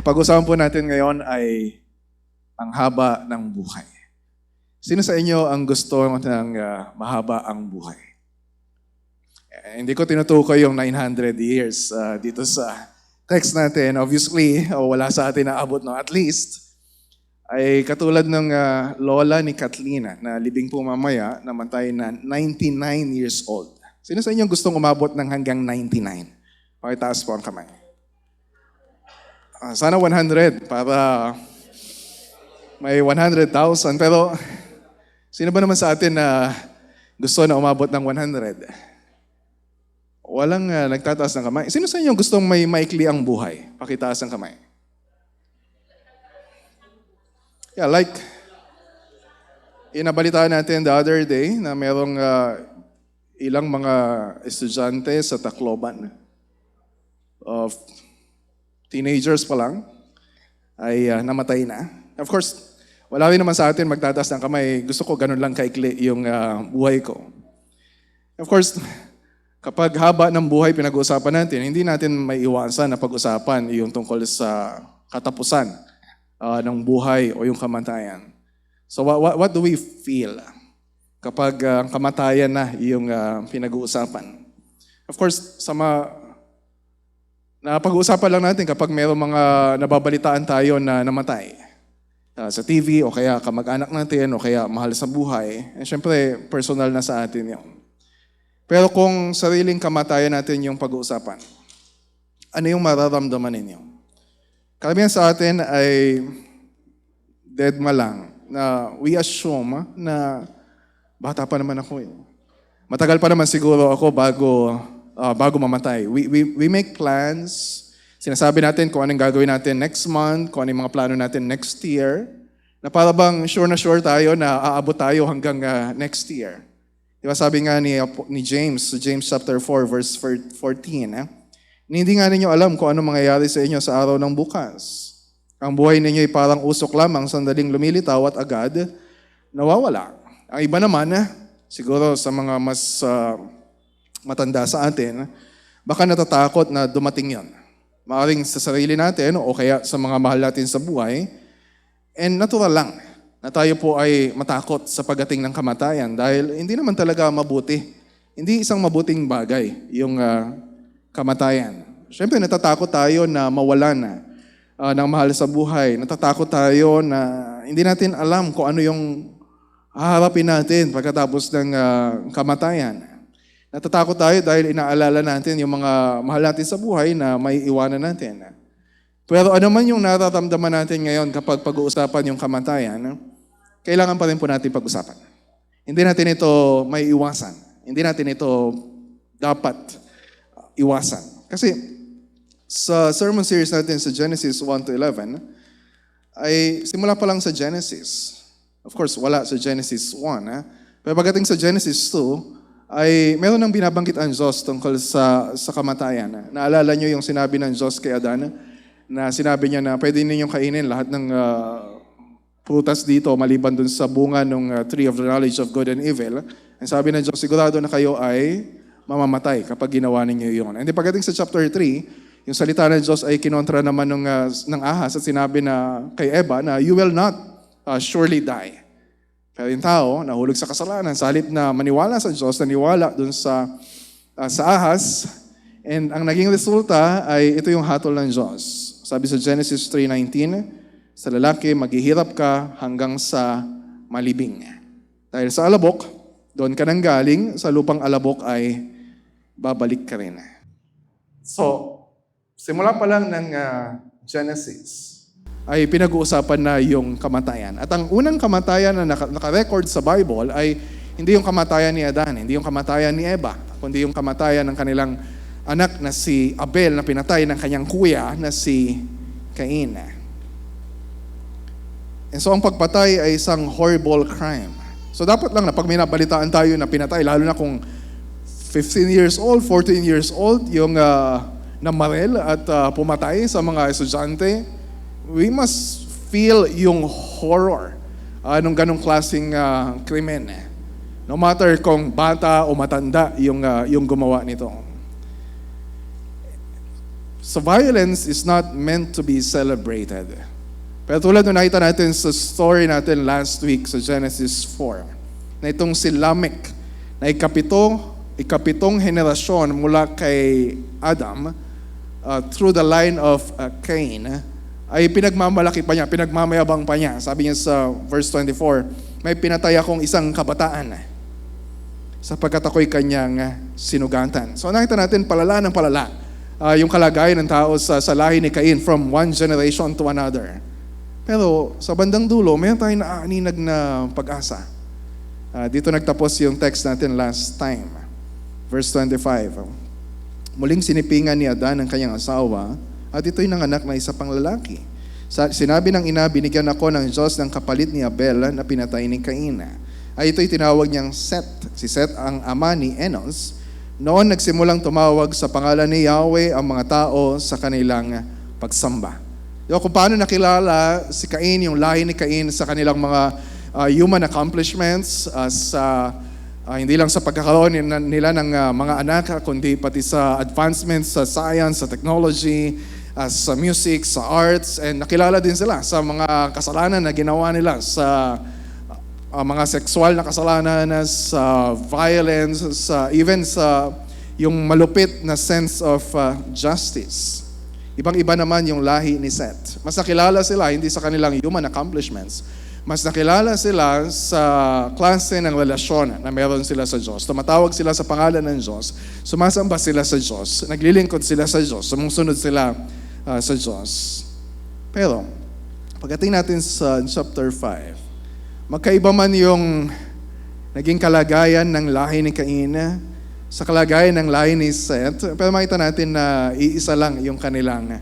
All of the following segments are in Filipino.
Pag-usapan po natin ngayon ay ang haba ng buhay. Sino sa inyo ang gusto ng mahaba ang buhay? Hindi ko tinutukoy yung 900 years dito sa text natin. Obviously, wala sa atin na abot, no? At least, ay katulad ng lola ni Kathleen na libing po mamaya, namatay na 99 years old. Sino sa inyo gustong umabot ng hanggang 99? Pakitaas po ang kamay. Sana 100 para may 100,000. Pero sino ba naman sa atin na gusto na umabot ng 100? Walang nagtataas ng kamay. Sino sa inyo gustong may maikli ang buhay? Pakitaas ang kamay. Yeah, like inabalitaan natin the other day na merong ilang mga estudyante sa Tacloban of teenagers pa lang, ay namatay na. Of course, wala rin naman sa atin magtataas ng kamay. Gusto ko ganun lang kaikli yung buhay ko. Of course, kapag haba ng buhay pinag-uusapan natin, hindi natin may iwasan na pag-usapan yung tungkol sa katapusan ng buhay o yung kamatayan. So what do we feel kapag ang kamatayan na yung pinag-uusapan? Of course, pag-uusapan lang natin kapag mayroong mga nababalitaan tayo na namatay sa TV o kaya kamag-anak natin o kaya mahal sa buhay. Siyempre, personal na sa atin yun. Pero kung sariling kamatayan natin yung pag-uusapan, ano yung mararamdaman ninyo? Karamihan sa atin ay dead ma lang na we assume na bata pa naman ako eh. Matagal pa naman siguro ako bago mamatay. We make plans. Sinasabi natin kung anong gagawin natin next month, kung anong mga plano natin next year, na para bang sure na sure tayo na aabot tayo hanggang next year. Diba sabi nga ni James chapter 4, verse 14, hindi nga ninyo alam kung anong mangyayari sa inyo sa araw ng bukas. Ang buhay ninyo ay parang usok lamang, sandaling lumilitaw at agad nawawala. Ang iba naman, siguro sa mga mas matanda sa atin, baka natatakot na dumating yon. Maaring sa sarili natin o kaya sa mga mahal natin sa buhay. And natural lang na tayo po ay matakot sa pagdating ng kamatayan dahil hindi naman talaga mabuti. Hindi isang mabuting bagay yung kamatayan. Siyempre natatakot tayo na mawalan ng mahal sa buhay. Natatakot tayo na hindi natin alam kung ano yung haharapin natin pagkatapos ng kamatayan. Natatakot tayo dahil inaalala natin yung mga mahal natin sa buhay na may iwanan natin. Pero ano man yung nararamdaman natin ngayon kapag pag-uusapan yung kamatayan, kailangan pa rin po natin pag-usapan. Hindi natin ito may iwasan. Hindi natin ito dapat iwasan. Kasi sa sermon series natin sa Genesis 1 to 11, ay simula pa lang sa Genesis. Of course, wala sa Genesis 1. Pero pagdating sa Genesis 2, ay meron ng binabanggit ang Diyos tungkol sa kamatayan. Naalala nyo yung sinabi ng Diyos kay Adan na sinabi niya na pwede ninyong kainin lahat ng prutas dito maliban dun sa bunga ng tree of the knowledge of good and evil. And sabi ng Diyos, sigurado na kayo ay mamamatay kapag ginawa ninyo yun. And pagdating sa chapter 3, yung salita ng Diyos ay kinontra naman ng ahas at sinabi na kay Eva na you will not surely die. Pero yung tao, nahulog sa kasalanan, sa halip na maniwala sa Diyos, naniwala dun sa ahas, and ang naging resulta ay ito yung hatol ng Diyos. Sabi sa Genesis 3:19, sa lalaki, maghihirap ka hanggang sa malibing. Dahil sa alabok, doon ka nang galing, sa lupang alabok ay babalik ka rin. So, simula pa lang ng Genesis, ay pinag-uusapan na yung kamatayan. At ang unang kamatayan na naka-record sa Bible ay hindi yung kamatayan ni Adan, hindi yung kamatayan ni Eva, kundi yung kamatayan ng kanilang anak na si Abel na pinatay ng kanyang kuya na si Cain. And so ang pagpatay ay isang horrible crime. So dapat lang na pag may nabalitaan tayo na pinatay, lalo na kung 15 years old, 14 years old, yung namaril at pumatay sa mga estudyante, we must feel yung horror nung ganong klaseng krimen. No matter kung bata o matanda yung gumawa nito. So violence is not meant to be celebrated. Pero tulad nung nakita natin sa story natin last week sa Genesis 4, na itong si Lamech, na ikapitong henerasyon mula kay Adam, through the line of Cain, ay pinagmamalaki pa niya, pinagmamayabang pa niya. Sabi niya sa verse 24, may pinatay akong isang kabataan sapagkat ako'y kanyang sinugatan. So nakita natin palala ng palala yung kalagayan ng tao sa lahi ni Cain from one generation to another. Pero sa bandang dulo, mayroon tayong naaaninag na pag-asa. Dito nagtapos yung text natin last time. Verse 25. Muling sinipingan ni Adan ang kanyang asawa at ito'y nanganak na isa pang lalaki. Sinabi ng ina, binigyan ako ng Diyos ng kapalit ni Abel na pinatay ni Cain. Ay ito'y tinawag niyang Seth. Si Seth ang ama ni Enos. Noon nagsimulang tumawag sa pangalan ni Yahweh ang mga tao sa kanilang pagsamba. Kung paano nakilala si Cain, yung lahi ni Cain sa kanilang mga human accomplishments, hindi lang sa pagkakaroon nila ng mga anak, kundi pati sa advancements sa science, sa technology, sa music, sa arts, and nakilala din sila sa mga kasalanan na ginawa nila, sa mga sexual na kasalanan, sa violence, even sa yung malupit na sense of justice. Ibang-iba naman yung lahi ni Seth. Mas nakilala sila hindi sa kanilang human accomplishments, mas nakilala sila sa klase ng relasyon na meron sila sa Diyos. Tumatawag sila sa pangalan ng Diyos, sumasamba sila sa Diyos, naglilingkod sila sa Diyos, sumusunod sila sa Diyos. Pero, pagdating natin sa chapter 5, magkaiba man yung naging kalagayan ng lahi ni Cain sa kalagayan ng lahi ni Seth, pero makita natin na iisa lang yung kanilang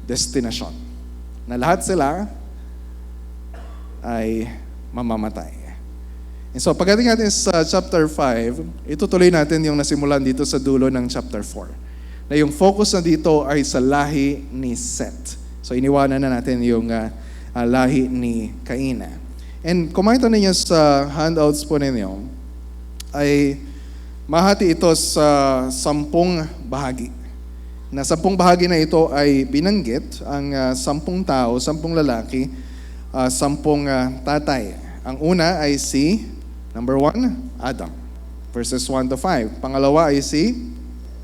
destinasyon. Na lahat sila ay mamamatay. And so pagdating natin sa chapter 5, itutuloy natin yung nasimulan dito sa dulo ng chapter 4. Na yung focus na dito ay sa lahi ni Seth. So iniwanan na natin yung lahi ni Cain. And kung makita ninyo sa handouts po ninyo, ay mahati ito sa 10 bahagi. Na 10 bahagi na ito ay binanggit ang 10 tao, 10 lalaki, 10 tatay. Ang una ay si, number 1, Adam, verses 1 to 5. Pangalawa ay si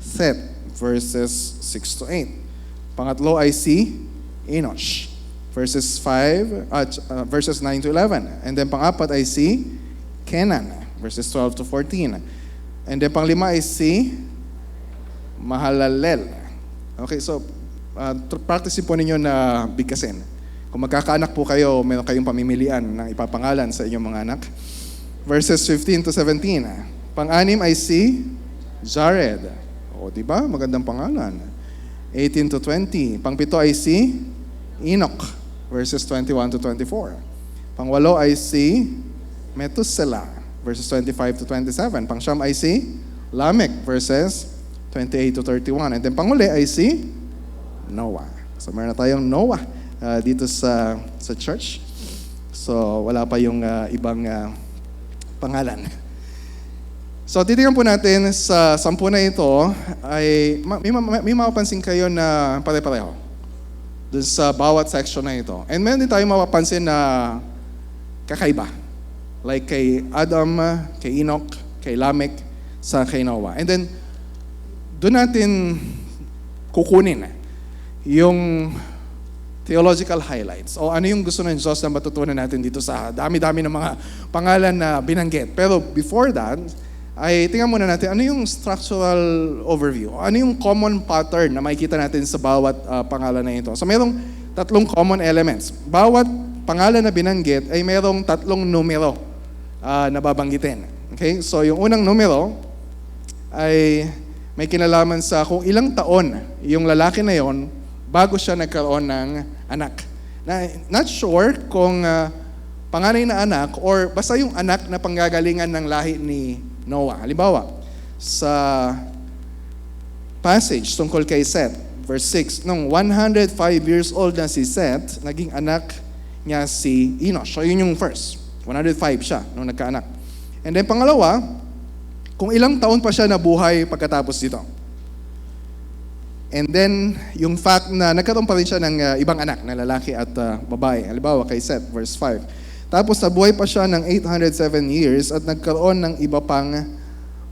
Seth, verses 6 to 8. Pangatlo ay si Enosh, verses 9 to 11. And then pang-apat ay si Kenan, verses 12 to 14. And then pang-lima ay si Mahalalel. Okay, so practice po ninyo na bigkasin. Kung magkakaanak po kayo, meron kayong pamimilian ng ipapangalan sa inyong mga anak. Verses 15 to 17. Pang-anim ay si Jared. O, di ba? Magandang pangalan. 18 to 20. Pang-pito ay si Enoch. Verses 21 to 24. Pang-walo ay si Methuselah. Verses 25 to 27. Pang-siyam ay si Lamech. Verses 28 to 31. And then pang-uli ay si Noah. So meron na tayong Noah dito sa church. So wala pa yung ibang pangalan. So titingnan po natin sa 10 na ito ay may mapapansin kayo na pare-pareho dun sa bawat section na ito. And meron din tayo mapapansin na kakaiba. Like kay Adam, kay Enoch, kay Lamech, kay Noah. And then doon natin kukunin yung theological highlights o ano yung gusto ng Diyos na matutunan natin dito sa dami-dami ng mga pangalan na binanggit. Pero before that, ay tingnan muna natin ano yung structural overview. Ano yung common pattern na makikita natin sa bawat pangalan na ito. So mayroong 3 common elements. Bawat pangalan na binanggit ay mayroong 3 numero na babanggitin. Okay? So yung unang numero ay may kinalaman sa kung ilang taon yung lalaki na yon bago siya nagkaroon ng anak. Not sure kung panganay na anak or basta yung anak na panggagalingan ng lahi ni Noah. Halimbawa, sa passage tungkol kay Seth, verse 6, nung 105 years old na si Seth, naging anak niya si Enos. So yun yung first. 105 siya nung nagkaanak. And then pangalawa, kung ilang taon pa siya nabuhay pagkatapos dito. And then, yung fact na nagkaroon pa rin siya ng ibang anak na lalaki at babae. Halimbawa kay Seth, verse 5. Tapos nabuhay pa siya ng 807 years at nagkaroon ng iba pang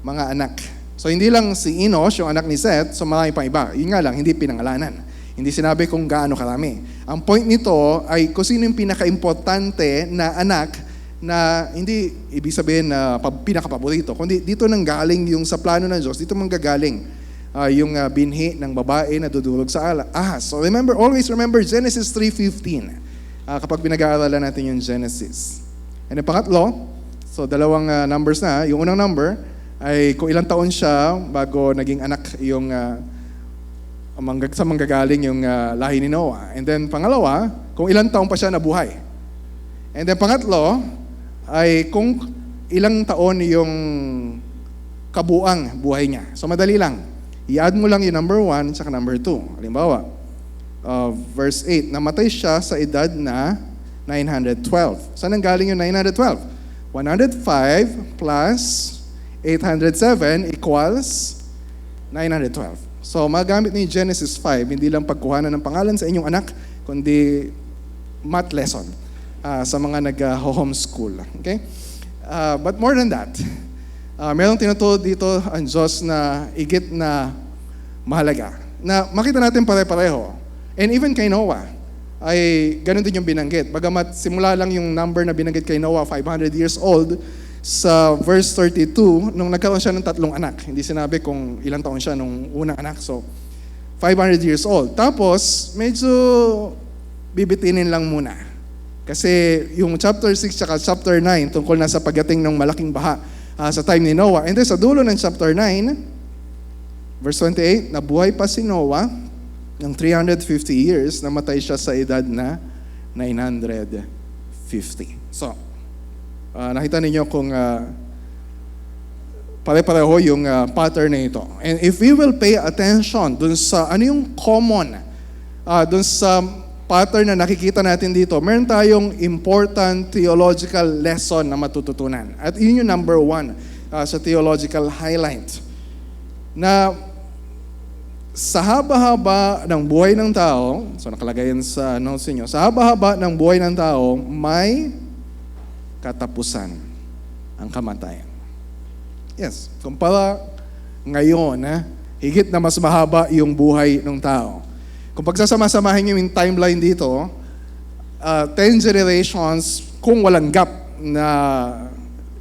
mga anak. So hindi lang si Enos, yung anak ni Seth, so marami pang iba. Yun nga lang, hindi pinangalanan. Hindi sinabi kung gaano karami. Ang point nito ay kung sino yung pinaka-importante na anak na hindi ibig sabihin na pinaka-paborito, kundi dito nang galing yung sa plano ng Diyos, dito manggagaling yung binhi ng babae na dudulog sa ahas. So always remember Genesis 3:15 kapag pinag-aaralan natin yung Genesis. And yung pangatlo, so dalawang numbers na. Yung unang number ay kung ilang taon siya bago naging anak yung sa manggagaling yung lahi ni Noah. And then pangalawa, kung ilang taon pa siya nabuhay. And then pangatlo, ay kung ilang taon yung kabuang buhay niya. So madali lang. I-add mo lang yung number 1 at number 2. Halimbawa, verse 8, namatay siya sa edad na 912. Saan ang galing yung 912? 105 plus 807 equals 912. So magamit ni Genesis 5, hindi lang pagkuhanan ng pangalan sa inyong anak, kundi math lesson. Sa mga nag-homeschool. Okay? But more than that, merong tinuturo dito ang Diyos na igit na mahalaga. Na makita natin pare-pareho. And even kay Noah, ay ganun din yung binanggit. Bagamat simula lang yung number na binanggit kay Noah, 500 years old, sa verse 32, nung nagkaroon siya ng 3 anak. Hindi sinabi kung ilang taon siya nung unang anak. So, 500 years old. Tapos, medyo bibitinin lang muna. Kasi yung chapter 6 at chapter 9 tungkol na sa pagdating ng malaking baha sa time ni Noah. And then sa dulo ng chapter 9, verse 28, nabuhay pa si Noah ng 350 years, namatay siya sa edad na 950. So, nakita ninyo kung pare-pareho yung pattern na ito. And if we will pay attention dun sa ano yung common, dun sa pattern na nakikita natin dito, meron tayong important theological lesson na matututunan. At yun yung number 1 sa theological highlight. Na sa haba-haba ng buhay ng tao, so nakalagay yan sa notes niyo, sa haba-haba ng buhay ng tao, may katapusan ang kamatayan. Yes, kumpara ngayon, higit na mas mahaba yung buhay ng tao. Kung pagsasama-samahin nyo yung timeline dito, 10 generations kung walang gap na,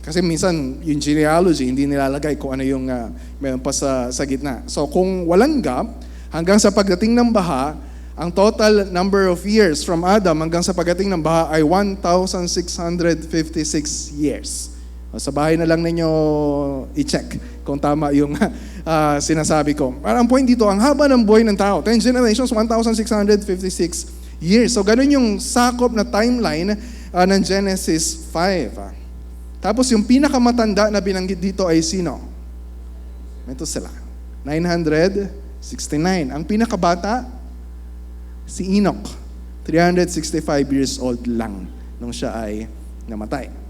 kasi minsan yung genealogy, hindi nilalagay kung ano yung meron pa sa gitna. So kung walang gap, hanggang sa pagdating ng baha, ang total number of years from Adam hanggang sa pagdating ng baha ay 1,656 years. Sa bahay na lang ninyo i-check kung tama yung sinasabi ko. Ang point dito, ang haba ng buhay ng tao, 10 generations, 1,656 years. So ganun yung sakop na timeline ng Genesis 5. Tapos yung pinakamatanda na binanggit dito ay sino? Ito sila. 969. Ang pinakabata, si Enoch. 365 years old lang nung siya ay namatay.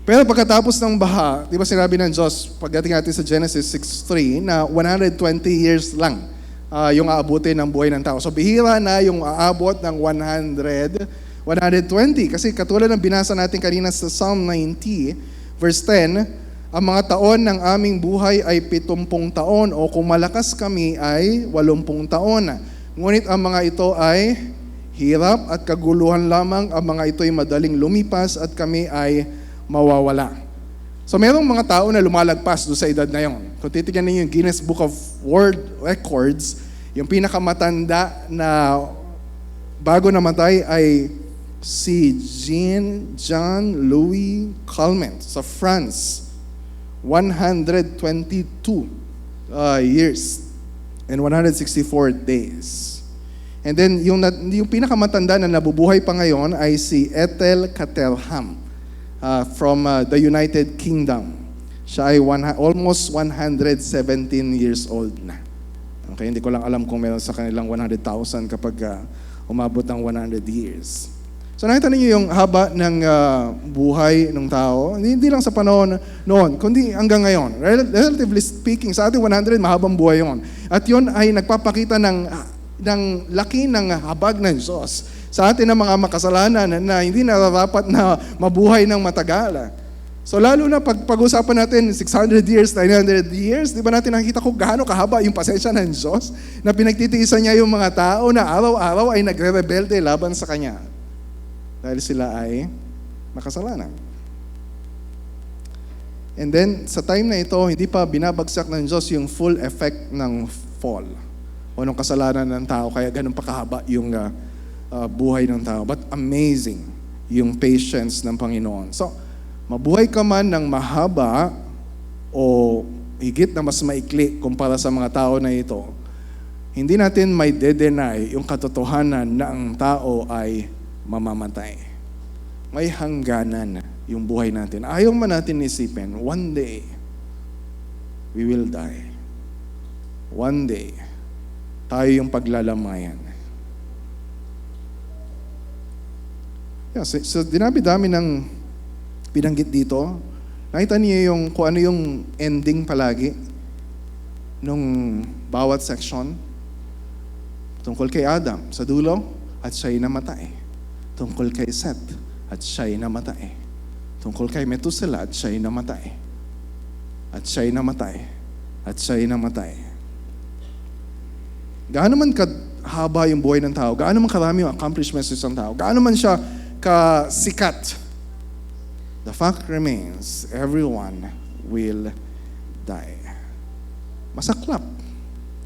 Pero pagkatapos ng baha, di ba sinabi ng Diyos, pagdating natin sa Genesis 6:3, na 120 years lang yung aabutin ng buhay ng tao. So bihira na yung aabot ng 120. Kasi katulad ng binasa natin kanina sa Psalm 90, verse 10, ang mga taon ng aming buhay ay 70 taon o kung malakas kami ay 80 taon. Ngunit ang mga ito ay hirap at kaguluhan lamang, ang mga ito ay madaling lumipas at kami ay mawawala. So merong mga tao na lumalagpas doon sa edad na yon. Kung titignan niyo yung Guinness Book of World Records, yung pinakamatanda na bago namatay ay si Jean Louis Calment sa France. 122 years and 164 days. And then yung pinakamatanda na nabubuhay pa ngayon ay si Ethel Caterham from the United Kingdom. Siya ay almost 117 years old na. Okay, hindi ko lang alam kung meron sa kanilang 100,000 kapag umabot ng 100 years. So nakita niyo yung haba ng buhay ng tao, hindi lang sa panahon noon, kundi hanggang ngayon. Relatively speaking, sa ating 100, mahabang buhay yon. At yun ay nagpapakita ng laki ng habag ng Diyos sa atin ng mga makasalanan na hindi nararapat na mabuhay ng matagal. So lalo na pag-usapan natin 600 years, 900 years, di ba natin nakikita kung gaano kahaba yung pasensya ng Diyos na pinagtitiisan niya yung mga tao na araw-araw ay nagre-rebelde laban sa Kanya. Dahil sila ay makasalanan. And then, sa time na ito, hindi pa binabagsak ng Diyos yung full effect ng fall o ng kasalanan ng tao, kaya ganun pa kahaba yung buhay ng tao. But amazing yung patience ng Panginoon. So, mabuhay ka man ng mahaba o higit na mas maikli kumpara sa mga tao na ito, hindi natin may de-deny yung katotohanan na ang tao ay mamamatay. May hangganan yung buhay natin. Ayaw man natin isipin, one day, we will die. One day, tayo yung paglalamayan. Yeah, so dinabi-dami ng binanggit dito. Nakita niyo yung kung ano yung ending palagi nung bawat section. Tungkol kay Adam, sa dulo, at siya'y namatay. Tungkol kay Seth, at siya'y namatay. Tungkol kay Methuselah, at siya'y namatay. At siya'y namatay. At siya'y namatay. Gaano man kahaba yung buhay ng tao, gaano man karami yung accomplishments ng tao, gaano man siya kasikat, the fact remains, everyone will die. Masaklap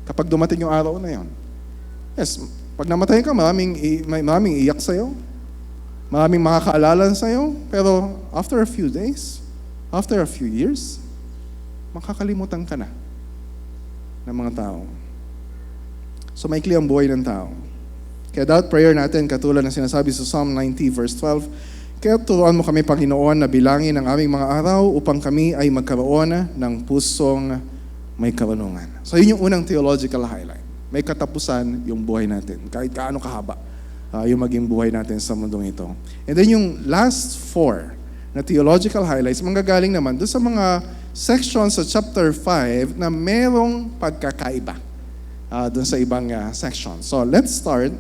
kapag dumating yung araw na yon. Yes, pag namatay ka, maraming iyak sa'yo. Maraming makakaalala sa'yo, pero after a few days, after a few years, makakalimutan ka na ng mga tao. So maikli ang buhay ng tao. Kaya dapat prayer natin, katulad ng sinasabi sa Psalm 90 verse 12, kaya turuan mo kami, Panginoon, na bilangin ang aming mga araw upang kami ay magkaroon ng pusong may karunungan. So yun yung unang theological highlight. May katapusan yung buhay natin, kahit kaano kahaba. Yung maging buhay natin sa mundong ito. And then yung last 4 na theological highlights, manggagaling naman doon sa mga sections sa chapter 5 na merong pagkakaiba doon sa ibang section. So let's start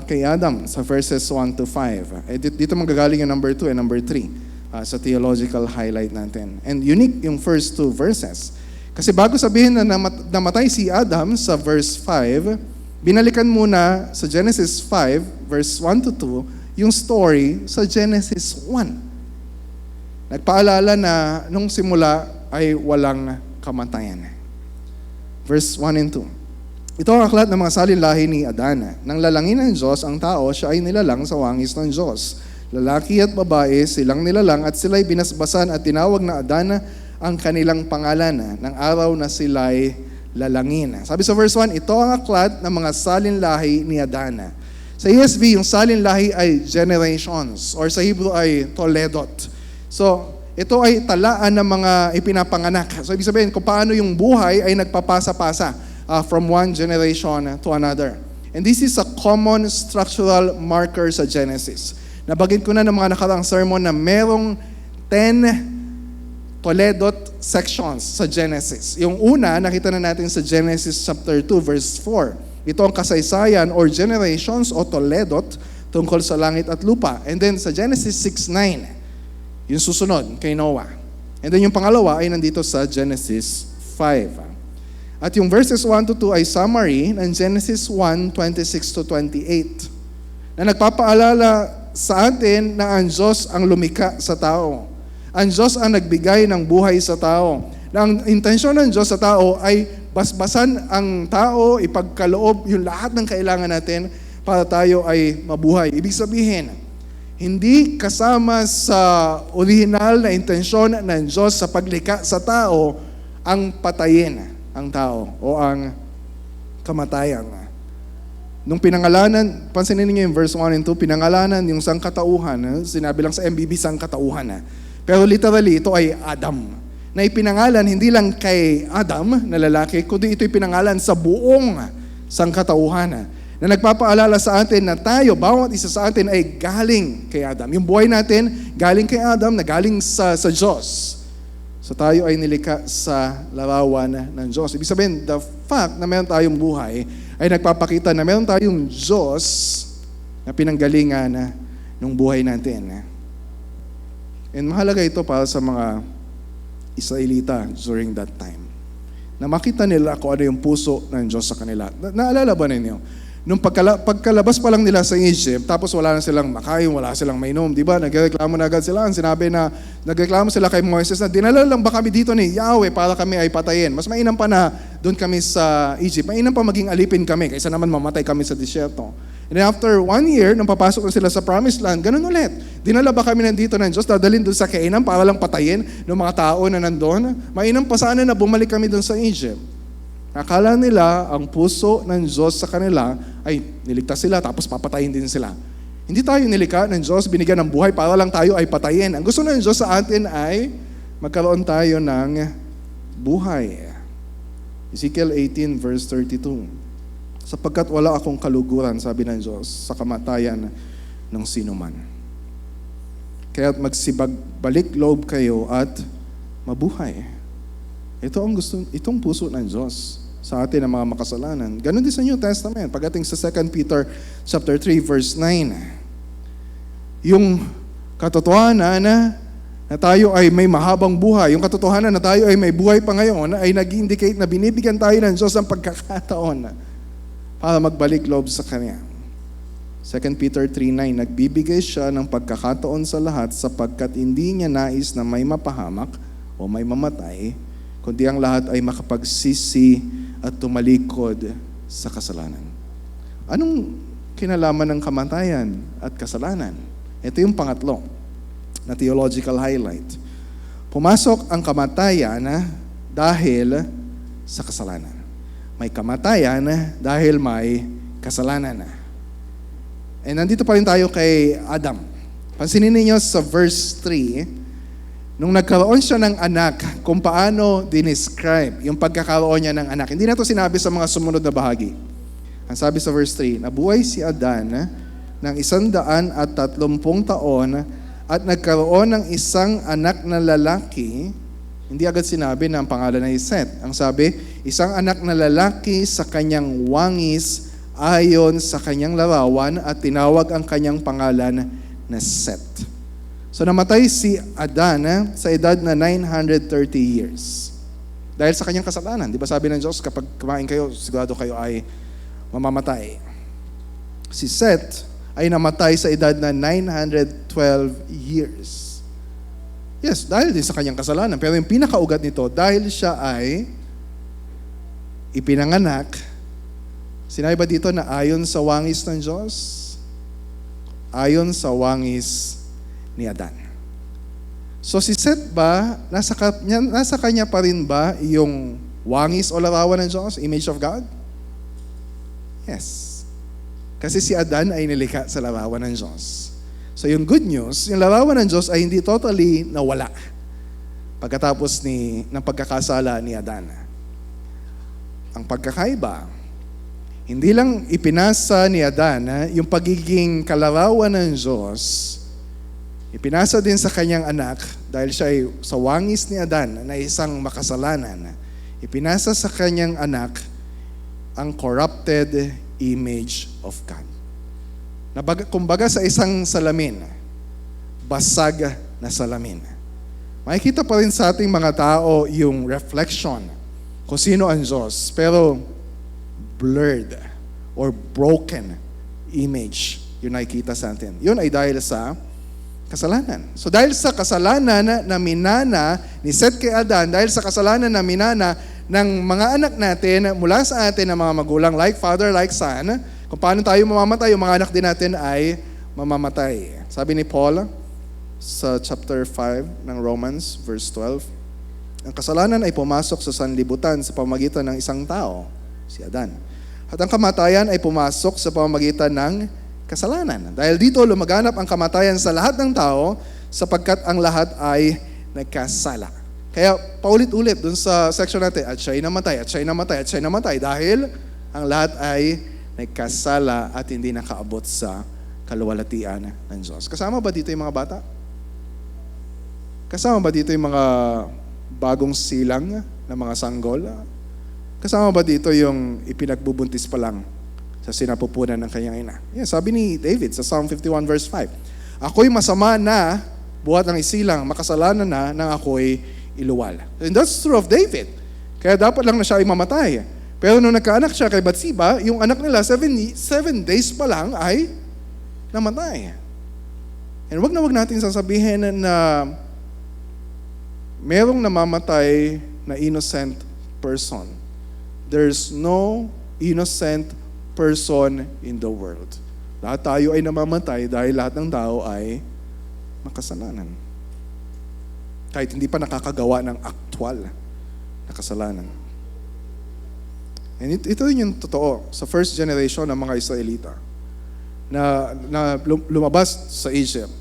kay Adam sa verses 1 to 5. Dito manggagaling yung number 2 and number 3 sa theological highlight natin. And unique yung first 2 verses. Kasi bago sabihin na namatay si Adam sa verse 5, binalikan muna sa Genesis 5, verse 1 to 2, yung story sa Genesis 1. Nagpaalala na nung simula ay walang kamatayan. Verse 1 and 2. Ito ang aklat ng mga salinlahi ni Adan. Nang lalangin ng Diyos ang tao, siya ay nilalang sa wangis ng Diyos. Lalaki at babae, silang nilalang at sila'y binasbasan at tinawag na Adan ang kanilang pangalan ng araw na sila'y lalangin. Sabi sa verse 1, ito ang aklat ng mga salinlahi ni Adan. Sa ESV, yung salinlahi ay generations, or sa Hebrew ay toledot. So, ito ay talaan ng mga ipinapanganak. So, ibig sabihin, kung paano yung buhay ay nagpapasa-pasa from one generation to another. And this is a common structural marker sa Genesis. Nabagin ko na ng mga nakaraang sermon na merong 10 toledot sections sa Genesis. Yung una, nakita na natin sa Genesis chapter 2, verse 4. Ito ang kasaysayan or generations o toledot tungkol sa langit at lupa. And then sa Genesis 6:9, yung susunod kay Noah. And then yung pangalawa ay nandito sa Genesis 5. At yung verses 1 to 2 ay summary ng Genesis 1:26 to 28. Na nagpapaalala sa atin na ang Diyos ang lumikha sa tao. Ang Diyos ang nagbigay ng buhay sa tao. Na ang intensyon ng Diyos sa tao ay basbasan ang tao, ipagkaloob yung lahat ng kailangan natin para tayo ay mabuhay. Ibig sabihin, hindi kasama sa original na intensyon ng Diyos sa paglikha sa tao ang patayin ang tao o ang kamatayan. Nung pinangalanan, pansinin niyo yung verse 1 and 2, pinangalanan yung sangkatauhan, sinabi lang sa MBB sangkatauhan. Pero literally, ito ay Adam. Na ipinangalan hindi lang kay Adam na lalaki, kundi ito'y pinangalan sa buong sangkatauhan. Na nagpapaalala sa atin na tayo, bawat isa sa atin ay galing kay Adam. Yung buhay natin, galing kay Adam, na galing sa Diyos. So tayo ay nilikha sa larawan ng Diyos. Ibig sabihin, the fact na meron tayong buhay ay nagpapakita na meron tayong Diyos na pinanggalingan ng buhay natin. And mahalaga ito para sa mga Israelita during that time. Na makita nila kung ano yung puso ng Diyos sa kanila. Naalala ba ninyo? Nung pagkalabas pa lang nila sa Egypt, tapos wala na silang makain, wala silang mainom, di ba? Nagreklamo na agad sila. Sinabi na, nagreklamo sila kay Moises na, dinala lang ba kami dito ni Yahweh para kami ay patayin? Mas mainam pa na doon kami sa Egypt. Mainam pa maging alipin kami, kaysa naman mamatay kami sa disyerto. And then after 1 year, nung papasok na sila sa Promised Land, ganun ulit. Dinala ba kami nandito ng Diyos, dadalhin doon sa Canaan para lang patayin ng mga tao na nandun? Mainam pa sana na bumalik kami doon sa Egypt. Akala nila ang puso ng Diyos sa kanila ay niligtas sila tapos papatayin din sila. Hindi tayo nilikha ng Diyos, binigyan ng buhay para lang tayo ay patayin. Ang gusto ng Diyos sa atin ay magkaroon tayo ng buhay. Ezekiel 18 verse 32. Sapagkat wala akong kaluguran, sabi ng Diyos, sa kamatayan ng sinuman. Kaya't magsibagbalik loob kayo at mabuhay. Ito ang itong puso ng Diyos sa atin ng mga makasalanan. Ganon din sa New Testament. Pagdating sa 2 Peter chapter 3 verse 9. Yung katotohanan na tayo ay may mahabang buhay, yung katotohanan na tayo ay may buhay pa ngayon ay nag-indicate na binibigyan tayo ng Diyos ng pagkakataon para magbalik loob sa Kanya. 2 Peter 3:9, nagbibigay siya ng pagkakataon sa lahat sapagkat hindi niya nais na may mapahamak o may mamatay, kundi ang lahat ay makapagsisi at tumalikod sa kasalanan. Anong kinalaman ng kamatayan at kasalanan? Ito yung pangatlo na theological highlight. Pumasok ang kamatayan dahil sa kasalanan. May kamatayan dahil may kasalanan. And nandito pa rin tayo kay Adam. Pansinin niyo sa verse 3, nung nagkaroon siya ng anak, kung paano dinescribe yung pagkakaroon niya ng anak. Hindi na ito sinabi sa mga sumunod na bahagi. Ang sabi sa verse 3, nabuhay si Adan ng 130 taon at nagkaroon ng isang anak na lalaki. Hindi agad sinabi na ang pangalan ay Seth. Ang sabi, isang anak na lalaki sa kanyang wangis ayon sa kanyang larawan at tinawag ang kanyang pangalan na Seth. So namatay si Adan sa edad na 930 years. Dahil sa kanyang kasalanan. Di ba sabi ng Diyos, kapag kumain kayo, sigurado kayo ay mamamatay. Si Seth ay namatay sa edad na 912 years. Yes, dahil din sa kanyang kasalanan. Pero yung pinakaugat nito, dahil siya ay ipinanganak, sinabi ba dito na ayon sa wangis ng Diyos? Ayon sa wangis ni Adan. So si Seth ba, nasa kanya pa rin ba yung wangis o larawan ng Diyos, image of God? Yes. Kasi si Adan ay nilikha sa larawan ng Diyos. So yung good news, yung larawan ng Diyos ay hindi totally nawala pagkatapos ng pagkakasala ni Adan. Ang pagkakaiba, hindi lang ipinasa ni Adan yung pagiging kalarawan ng Diyos, ipinasa din sa kanyang anak dahil siya ay sa wangis ni Adan na isang makasalanan. Ipinasa sa kanyang anak ang corrupted image of God. Kumbaga sa isang salamin, basag na salamin. Makikita pa rin sa ating mga tao yung reflection kung sino ang Diyos, pero blurred or broken image yung nakikita sa atin. Yun ay dahil sa kasalanan. So dahil sa kasalanan na minana ni Seth kay Adan, dahil sa kasalanan na minana ng mga anak natin mula sa atin ng mga magulang, like father, like son, kung paano tayo mamamatay, yung mga anak din natin ay mamamatay. Sabi ni Paul sa chapter 5 ng Romans, verse 12, Ang kasalanan ay pumasok sa sanlibutan sa pamamagitan ng isang tao, si Adan. At ang kamatayan ay pumasok sa pamamagitan ng kasalanan. Dahil dito lumaganap ang kamatayan sa lahat ng tao sapagkat ang lahat ay nagkasala. Kaya paulit-ulit dun sa section natin, at siya'y namatay, at siya'y namatay, at siya'y namatay dahil ang lahat ay nagkasala at hindi nakaabot sa kaluwalhatian ng Diyos. Kasama ba dito yung mga bata? Kasama ba dito yung mga bagong silang na mga sanggol? Kasama ba dito yung ipinagbubuntis pa lang sa sinapupunan ng kanyang ina? Yeah, sabi ni David sa Psalm 51 verse 5, ako'y masama na buhat ng isilang, makasalanan na nang ako'y iluwal. And that's true of David. Kaya dapat lang na siya ay mamatay. Pero nung nagkaanak siya kay Bathsheba, yung anak nila 7 days pa lang ay namatay. And wag natin sasabihin na merong namamatay na innocent person. There's no innocent person in the world. Lahat tayo ay namamatay dahil lahat ng tao ay makasalanan. Kahit hindi pa nakakagawa ng aktwal na kasalanan. And ito yung totoo sa first generation ng mga Israelita na lumabas sa Egypt.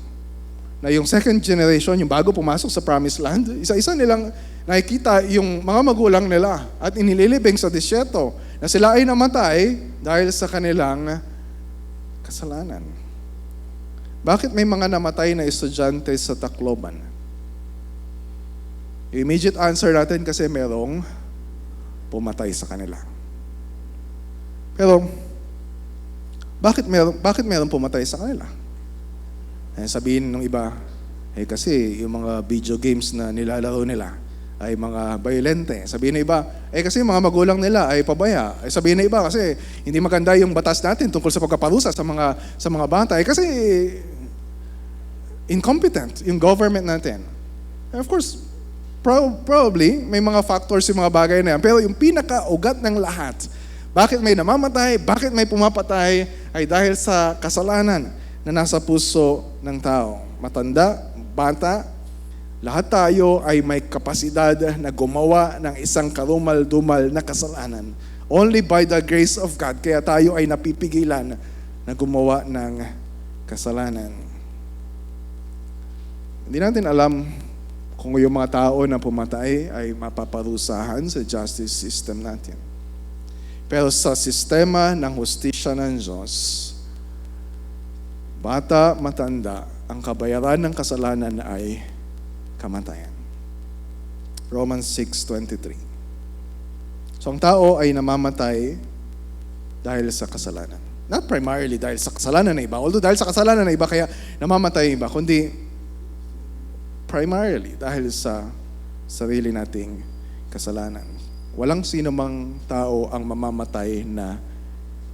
Na yung second generation, yung bago pumasok sa Promised Land, isa-isa nilang nakikita yung mga magulang nila at inililibing sa disyerto na sila ay namatay dahil sa kanilang kasalanan. Bakit may mga namatay na estudyante sa Tacloban? Yung immediate answer natin kasi merong pumatay sa kanila. Pero, bakit merong pumatay sa kanila? Sabihin ng iba, kasi yung mga video games na nilalaro nila ay mga violente. Sabihin ng iba, kasi mga magulang nila ay pabaya. Sabihin ng iba, kasi hindi maganda yung batas natin tungkol sa pagkaparusa sa mga bata. Kasi incompetent yung government natin. And of course, probably may mga factors yung mga bagay na yan. Pero yung pinaka-ugat ng lahat, bakit may namamatay, bakit may pumapatay, ay dahil sa kasalanan na nasa puso ng tao. Matanda, bata, lahat tayo ay may kapasidad na gumawa ng isang karumal-dumal na kasalanan. Only by the grace of God, kaya tayo ay napipigilan na gumawa ng kasalanan. Hindi natin alam kung yung mga tao na pumatay ay mapaparusahan sa justice system natin. Pero sa sistema ng hustisya ng Diyos, bata, matanda, ang kabayaran ng kasalanan ay kamatayan. Romans 6:23. So ang tao ay namamatay dahil sa kasalanan. Not primarily dahil sa kasalanan ng iba, although dahil sa kasalanan ng iba kaya namamatay yung iba, kundi primarily dahil sa sarili nating kasalanan. Walang sino mang tao ang mamamatay na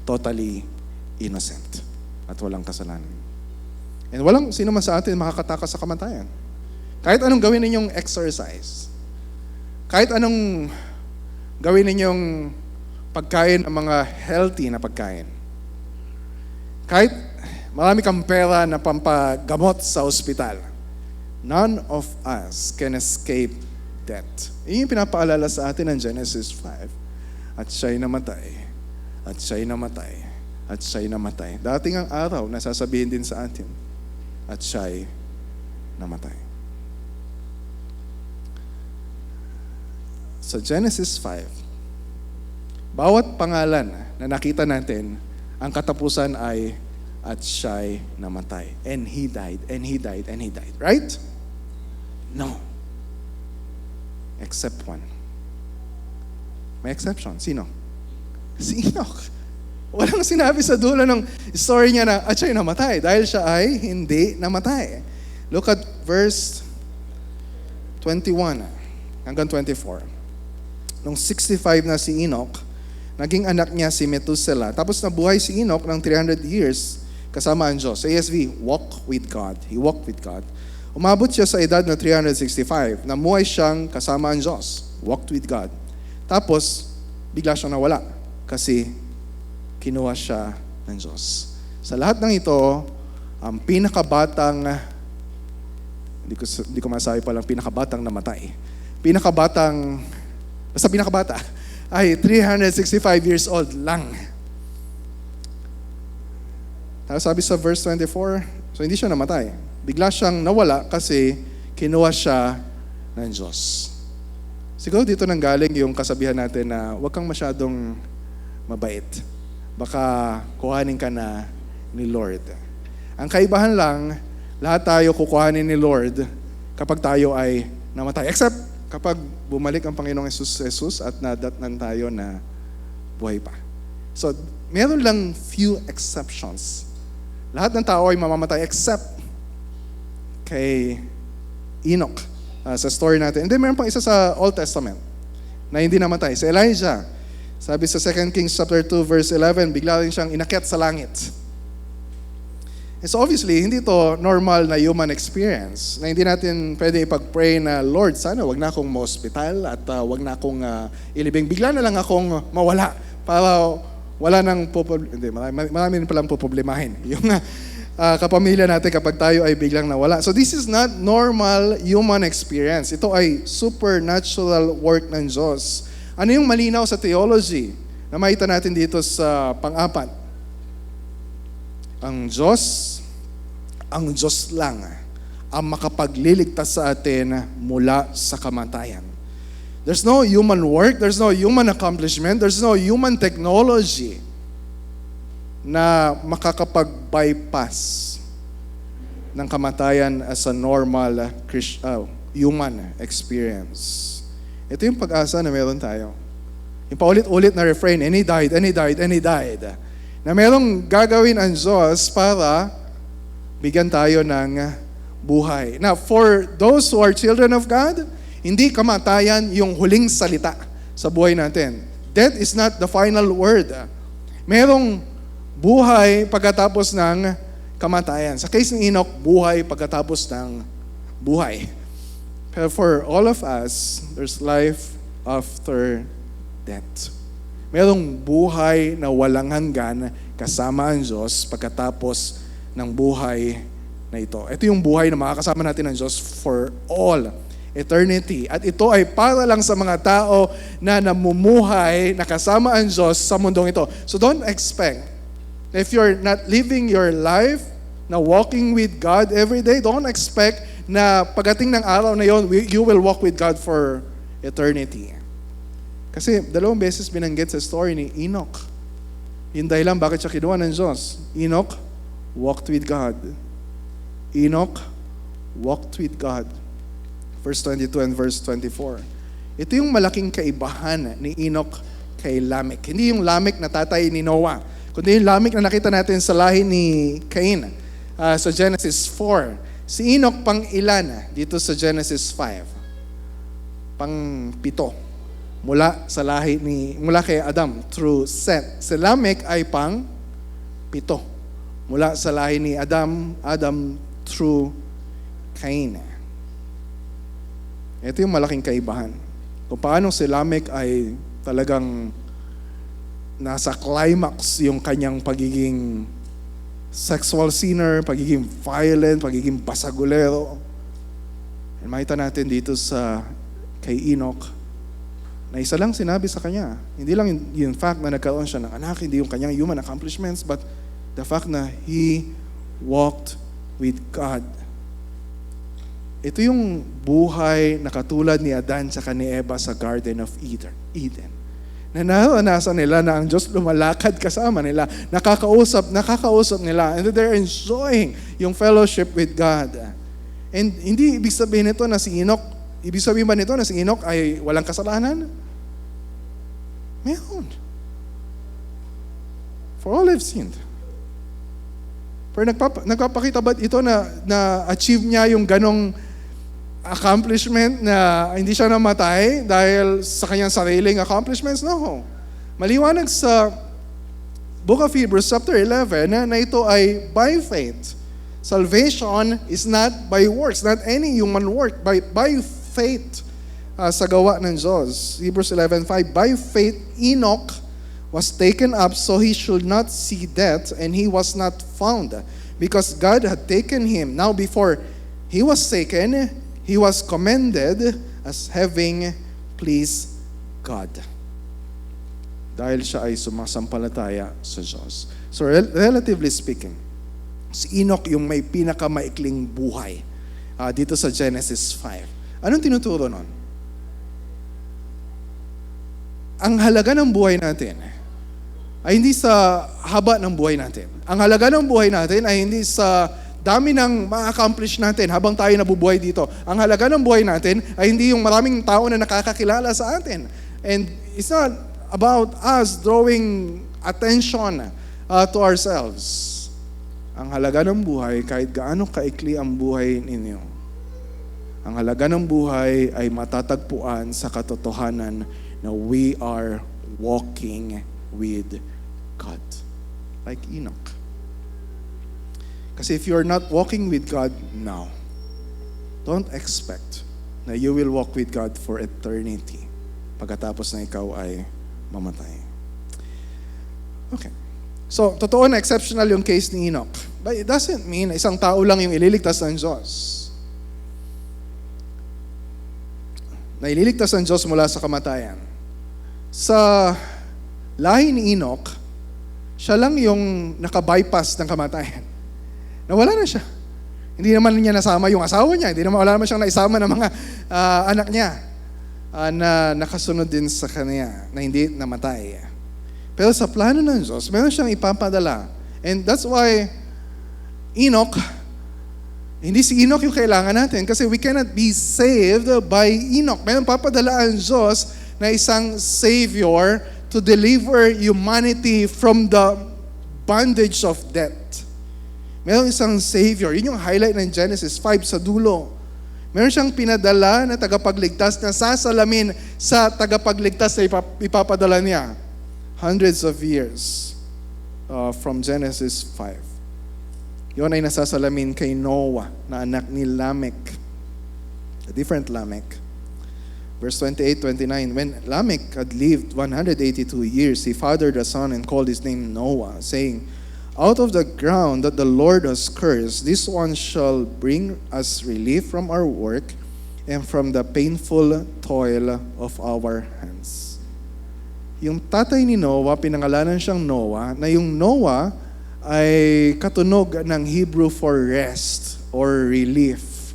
totally innocent at walang kasalanan. And walang sino man sa atin makakatakas sa kamatayan. Kahit anong gawin ninyong exercise, kahit anong gawin ninyong pagkain ng mga healthy na pagkain, kahit marami kang pera na pampagamot sa ospital, none of us can escape death. Iyon yung pinapaalala sa atin ng Genesis 5. At siya'y namatay, at siya'y namatay, at siya'y namatay. Dating ang araw na sasabihin din sa atin, at siya'y namatay. Sa Genesis 5, bawat pangalan na nakita natin, ang katapusan ay at siya'y namatay. And he died, and he died, and he died. Right? No. Except one. May exception. Sino? Si Enoch. Walang sinabi sa dulo ng story niya na at siya'y namatay dahil siya ay hindi namatay. Look at verse 21 hanggang 24. Nung 65 na si Enoch, naging anak niya si Methuselah. Tapos nabuhay si Enoch ng 300 years kasama ang Diyos. Sa ESV, walk with God. He walked with God. Umabot siya sa edad na 365. Namuhay siyang kasama ang Diyos. Walked with God. Tapos, bigla siyang nawala. Kasi kinuha siya ng Diyos. Sa lahat ng ito, ang pinakabatang, hindi ko masabi palang pinakabatang namatay. pinakabata ay 365 years old lang. Tapos sabi sa verse 24, so hindi siya namatay. Bigla siyang nawala kasi kinuha siya ng Diyos. Siguro dito nanggaling yung kasabihan natin na huwag kang masyadong mabait. Baka kuhanin ka na ni Lord. Ang kaibahan lang, lahat tayo kukuhanin ni Lord kapag tayo ay namatay. Except kapag bumalik ang Panginoong Jesus at nadatnan tayo na buhay pa. So, meron lang few exceptions. Lahat ng tao ay mamamatay except kay Enoch sa story natin. And then meron pang isa sa Old Testament na hindi namatay. Si Elijah, sabi sa 2 Kings chapter 2 verse 11, bigla rin siyang inakyat sa langit. And so obviously, hindi to normal na human experience na hindi natin pwede ipag-pray na, Lord, sana wag na akong ma-hospital at wag na akong ilibing. Bigla na lang akong mawala para wala nang marami rin palang poproblemahin. Yung kapamilya natin kapag tayo ay biglang nawala. So this is not normal human experience. Ito ay supernatural work ng Diyos. Ano yung malinaw sa theology na makita natin dito sa pang-apat? Ang Diyos lang ang makapagliligtas sa atin mula sa kamatayan. There's no human work, there's no human accomplishment, there's no human technology na makakapag-bypass ng kamatayan as a normal human experience. Ito yung pag-asa na meron tayo. Yung paulit-ulit na refrain, and He died, and He died, and He died. Na merong gagawin ang Diyos para bigyan tayo ng buhay. Now, for those who are children of God, hindi kamatayan yung huling salita sa buhay natin. Death is not the final word. Merong buhay pagkatapos ng kamatayan. Sa case ni Enoch, buhay pagkatapos ng buhay. Pero for all of us, there's life after death. Merong buhay na walang hanggan kasama ang Diyos pagkatapos ng buhay na ito. Ito yung buhay na makakasama natin ng Diyos for all eternity. At ito ay para lang sa mga tao na namumuhay, nakasama ang Diyos sa mundong ito. So don't expect, if you're not living your life, na walking with God every day, don't expect na pagdating ng araw na yon, you will walk with God for eternity. Kasi 2 beses binanggit sa story ni Enoch. Yung dahilan bakit siya kinuha ng Diyos. Enoch walked with God. Enoch walked with God. Verse 22 and verse 24. Ito yung malaking kaibahan ni Enoch kay Lamech. Hindi yung Lamech na tatay ni Noah, kundi yung Lamech na nakita natin sa lahi ni Cain sa Genesis 4. Si Enoch pang ilan dito sa Genesis 5? Pang 7. Mula kay Adam through Seth. Si Lamech ay pang 7. Mula sa lahi ni Adam through Cain. Ito yung malaking kaibahan. Kung paano si Lamech ay talagang nasa climax yung kanyang pagiging sexual sinner, pagiging violent, pagiging basagulero. And makita natin dito kay Enoch na isa lang sinabi sa kanya. Hindi lang yung fact na nagkaroon siya ng anak, hindi yung kanyang human accomplishments, but the fact na he walked with God. Ito yung buhay na katulad ni Adan at ni Eva sa Garden of Eden. Na naranasan nila na ang Diyos lumalakad kasama nila, nakakausap nila, and they're enjoying yung fellowship with God. And hindi ibig sabihin ba nito na si Enoch ay walang kasalanan? Meron. For all have sinned. Pero nagpapakita ba ito na achieve niya yung ganong accomplishment na hindi siya namatay dahil sa kanyang sariling accomplishments? No. Maliwanag sa Book of Hebrews chapter 11 na ito ay by faith. Salvation is not by works, not any human work, by faith sa gawa ng Diyos. Hebrews 11:5, by faith Enoch was taken up so he should not see death, and he was not found, because God had taken him. Now before he was taken, he was commended as having pleased God. Dahil siya ay sumasampalataya sa Diyos. So relatively speaking, si Enoch yung may pinakamaikling buhay dito sa Genesis 5. Anong tinuturo nun? Ang halaga ng buhay natin ay hindi sa haba ng buhay natin. Ang halaga ng buhay natin ay hindi sa dami ng ma-accomplish natin habang tayo nabubuhay dito. Ang halaga ng buhay natin ay hindi yung maraming tao na nakakakilala sa atin. And it's not about us drawing attention to ourselves. Ang halaga ng buhay, kahit gaano kaikli ang buhay ninyo, ang halaga ng buhay ay matatagpuan sa katotohanan na we are walking with God. Like Enoch. Kasi if you're not walking with God now, don't expect na you will walk with God for eternity pagkatapos na ikaw ay mamatay. Okay. So, totoo na exceptional yung case ni Enoch. But it doesn't mean na isang tao lang yung ililigtas ng Diyos. Na ililigtas ng Diyos mula sa kamatayan. Sa lahi ni Enoch, siya lang yung nakabypass ng kamatayan. Nawala na siya. Hindi naman niya nasama yung asawa niya. Wala naman siyang naisama ng mga anak niya na nakasunod din sa kanya, na hindi namatay. Pero sa plano ng Diyos, meron siyang ipapadala. And that's why Enoch, hindi si Enoch yung kailangan natin kasi we cannot be saved by Enoch. Meron papadala ang Diyos na isang Savior to deliver humanity from the bondage of death. Meron isang Savior. Yun yung highlight ng Genesis 5 sa dulo. Meron siyang pinadala na tagapagligtas na sasalamin sa tagapagligtas na ipapadala niya. Hundreds of years from Genesis 5. Yun ay nasasalamin kay Noah na anak ni Lamech. A different Lamech. Verse 28-29, when Lamech had lived 182 years, he fathered a son and called his name Noah, saying, out of the ground that the Lord has cursed, this one shall bring us relief from our work and from the painful toil of our hands. Yung tatay ni Noah, pinangalanan siyang Noah, na yung Noah ay katunog ng Hebrew for rest or relief.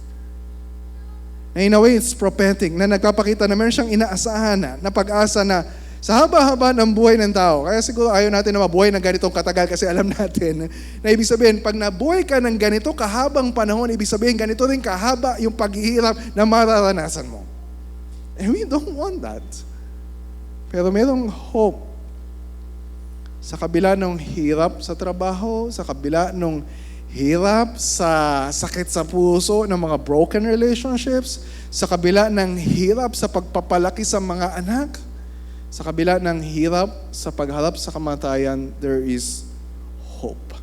Na in a way, it's prophetic, na nagpapakita na meron siyang inaasahan na pag-asa na sa haba-haba ng buhay ng tao. Kaya siguro ayaw natin na mabuhay ng ganitong katagal kasi alam natin na ibig sabihin, pag nabuhay ka ng ganito kahabang panahon, ibig sabihin ganito rin kahaba yung paghihirap na mararanasan mo. And we don't want that. Pero merong hope. Sa kabila ng hirap sa trabaho, sa kabila ng hirap sa sakit sa puso ng mga broken relationships, sa kabila ng hirap sa pagpapalaki sa mga anak, sa kabila ng hirap sa pagharap sa kamatayan, there is hope.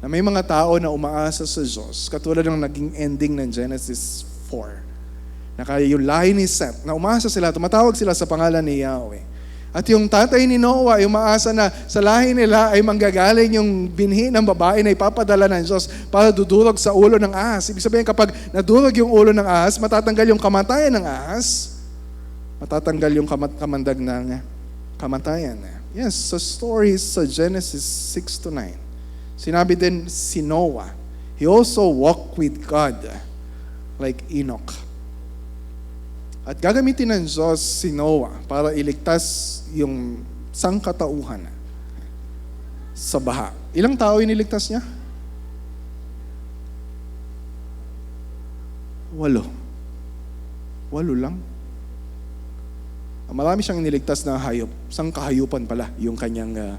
Na may mga tao na umaasa sa Diyos, katulad ng naging ending ng Genesis 4. Na kaya yung lahi ni Seth, na umaasa sila, tumatawag sila sa pangalan ni Yahweh. At yung tatay ni Noah, yung umaasa na sa lahi nila ay manggagaling yung binhi ng babae na ipapadala ng Diyos para dudurog sa ulo ng ahas. Ibig sabihin, kapag nadurog yung ulo ng ahas, matatanggal yung kamatayan ng ahas, matatanggal yung kamandag ng kamatayan. Yes, sa stories sa Genesis 6-9, sinabi din si Noah, he also walked with God like Enoch. At gagamitin ng Diyos si Noah para iligtas yung sangkatauhan sa baha. Ilang tao iniligtas niya? 8. 8 lang. Marami siyang iniligtas na hayop. Sangkahayupan pala yung kanyang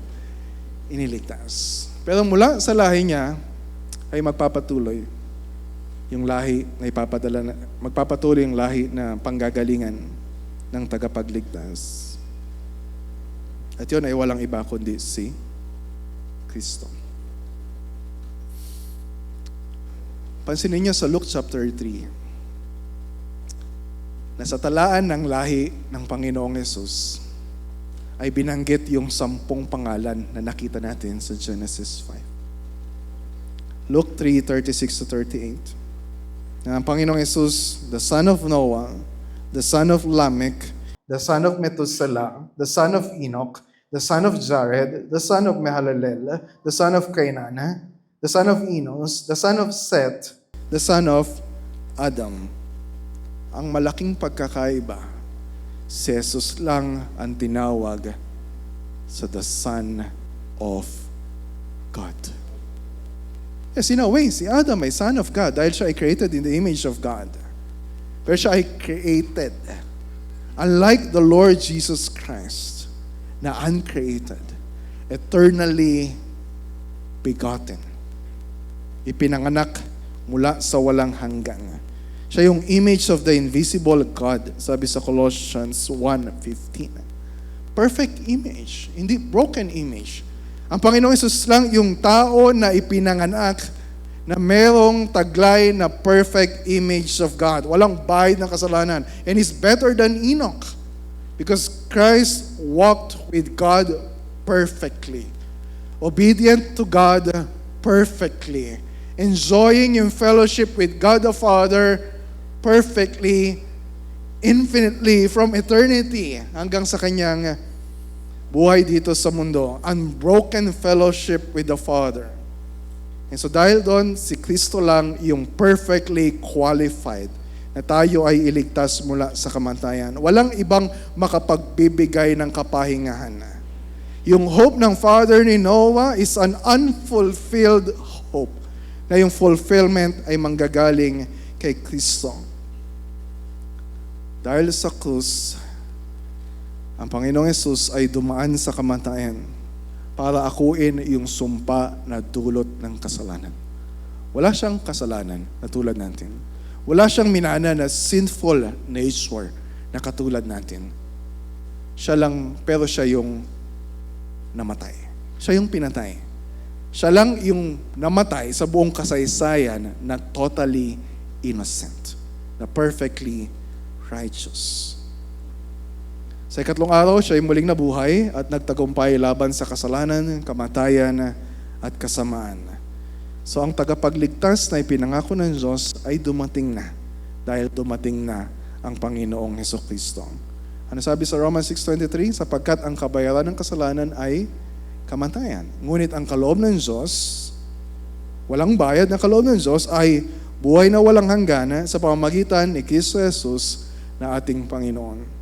iniligtas. Pero mula sa lahi niya ay magpapatuloy yung lahi na magpapatuloy yung lahi na panggagalingan ng tagapagligtas. At yun ay walang iba kundi si Kristo. Pansinin niyo sa Luke chapter 3, na sa talaan ng lahi ng Panginoong Yesus ay binanggit yung 10 pangalan na nakita natin sa Genesis 5. Luke 3:36-38. Na ang Panginoong Yesus, the son of Noah, the son of Lamech, the son of Methuselah, the son of Enoch, the son of Jared, the son of Mahalalel, the son of Cainan, the son of Enos, the son of Seth, the son of Adam. Ang malaking pagkakaiba, si Jesus lang ang tinawag sa the Son of God. Yes, in a way, si Adam ay son of God dahil siya ay created in the image of God. Pero siya ay created. Unlike the Lord Jesus Christ, na uncreated, eternally begotten. Ipinanganak mula sa walang hanggan. Siya yung image of the invisible God, sabi sa Colossians 1:15. Perfect image, hindi broken image. Ang Panginoong Hesus lang yung tao na ipinanganak na merong taglay na perfect image of God. Walang bahid ng kasalanan. And is better than Enoch. Because Christ walked with God perfectly. Obedient to God perfectly. Enjoying yung fellowship with God the Father perfectly, infinitely, from eternity hanggang sa kanyang buhay dito sa mundo. Unbroken fellowship with the Father. And so dahil doon, si Kristo lang yung perfectly qualified na tayo ay iligtas mula sa kamatayan. Walang ibang makapagbibigay ng kapahingahan. Yung hope ng father ni Noah is an unfulfilled hope na yung fulfillment ay manggagaling kay Kristo. Dahil sa krus, ang Panginoong Hesus ay dumaan sa kamatayan para akuin yung sumpa na dulot ng kasalanan. Wala siyang kasalanan na tulad natin. Wala siyang minana na sinful nature na katulad natin. Siya lang, pero siya yung namatay. Siya yung pinatay. Siya lang yung namatay sa buong kasaysayan na totally innocent, na perfectly righteous. Sa ikatlong araw, siya ay muling nabuhay at nagtagumpay laban sa kasalanan, kamatayan at kasamaan. So ang tagapagligtas na ipinangako ng Diyos ay dumating na dahil dumating na ang Panginoong Hesukristo. Ano sabi sa Romans 6:23? Sapagkat ang kabayaran ng kasalanan ay kamatayan. Ngunit ang kaloob ng Diyos, walang bayad na kaloob ng Diyos ay buhay na walang hanggan sa pamamagitan ni Kristo Jesus na ating Panginoon.